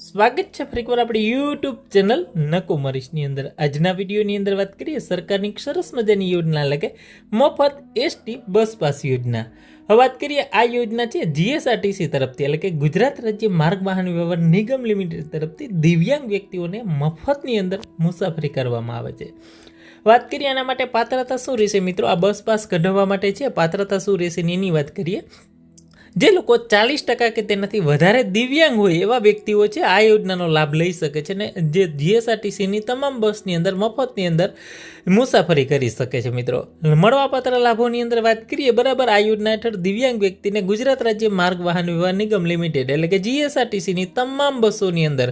સ્વાગત છે ફરીકવાર આપણી યુટ્યુબ ચેનલ નકુમરીશની અંદર। આજના વિડીયોની અંદર વાત કરીએ સરકારની સરસ મજાની યોજના એટલે કે મફત એસટી બસ પાસ યોજના। હવે વાત કરીએ આ યોજના છે જીએસઆરટીસી તરફથી એટલે કે ગુજરાત રાજ્ય માર્ગ વાહન વ્યવહાર નિગમ લિમિટેડ તરફથી દિવ્યાંગ વ્યક્તિઓને મફતની અંદર મુસાફરી કરવામાં આવે છે। વાત કરીએ આના માટે પાત્રતા શું રહેશે મિત્રો, આ બસ પાસ કઢાવવા માટે છે પાત્રતા શું રહેશે એની વાત કરીએ। જે લોકો 40% કે તેનાથી વધારે દિવ્યાંગ હોય એવા વ્યક્તિઓ છે આ યોજનાનો લાભ લઈ શકે છે ને જે જીએસઆરટીસીની તમામ બસની અંદર મફતની અંદર મુસાફરી કરી શકે છે। મિત્રો મળવાપાત્ર લાભોની અંદર વાત કરીએ બરાબર, આ યોજના હેઠળ દિવ્યાંગ વ્યક્તિને ગુજરાત રાજ્ય માર્ગ વાહન વ્યવહાર નિગમ લિમિટેડ એટલે કે જીએસઆરટીસીની તમામ બસોની અંદર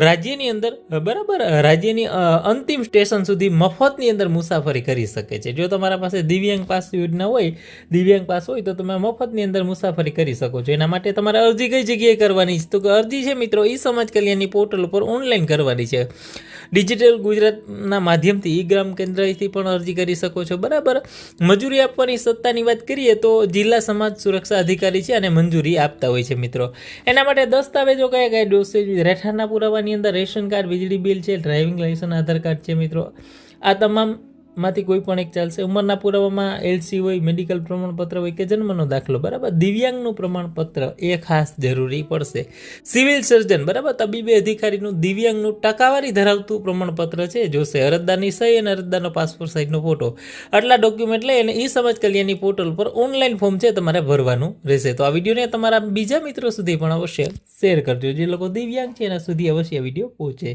રાજ્યની અંદર બરાબર રાજ્યની અંતિમ સ્ટેશન સુધી મફતની અંદર મુસાફરી કરી શકે છે। જો તમારા પાસે દિવ્યાંગ પાસ યોજના હોય, દિવ્યાંગ પાસ હોય તો તમે મફતની અંદર મુસાફરી કરી શકો છો। એના માટે તમારે અરજી કઈ જગ્યાએ કરવાની છે? તો અરજી છે મિત્રો ઈ સમાજ કલ્યાણની પોર્ટલ ઉપર ઓનલાઈન કરવાની છે। ડિજિટલ ગુજરાતના માધ્યમથી ઈ ગ્રામ કેન્દ્રથી પણ અરજી કરી શકો છો બરાબર। મંજૂરી આપવાની સત્તાની વાત કરીએ તો જિલ્લા સમાજ સુરક્ષા અધિકારી છે અને મંજૂરી આપતા હોય છે મિત્રો। એના માટે દસ્તાવેજો કયા કયા જોશે? રહેઠાણના પુરાવાની અંદર રેશન કાર્ડ, વીજળી બિલ છે, ડ્રાઇવિંગ લાયસન્સ, આધાર કાર્ડ છે મિત્રો, આ તમામમાંથી કોઈ પણ એક ચાલશે। ઉંમરના પુરાવામાં એલસી હોય, મેડિકલ પ્રમાણપત્ર હોય કે જન્મનો દાખલો બરાબર। દિવ્યાંગનું પ્રમાણપત્ર એ ખાસ જરૂરી પડશે। સિવિલ સર્જન બરાબર, તબીબી અધિકારીનું દિવ્યાંગનું ટકાવારી ધરાવતું પ્રમાણપત્ર છે જોશે। અરજદારની સહી અને અરજદારનો પાસપોર્ટ સાઇઝનો ફોટો, આટલા ડોક્યુમેન્ટ લઈ અને ઈ સમાજ કલ્યાણની પોર્ટલ પર ઓનલાઈન ફોર્મ છે તમારે ભરવાનું રહેશે। તો આ વિડીયોને તમારા બીજા મિત્રો સુધી પણ અવશ્ય શેર કરજો, જે લોકો દિવ્યાંગ છે એના સુધી અવશ્ય વિડીયો પહોંચે।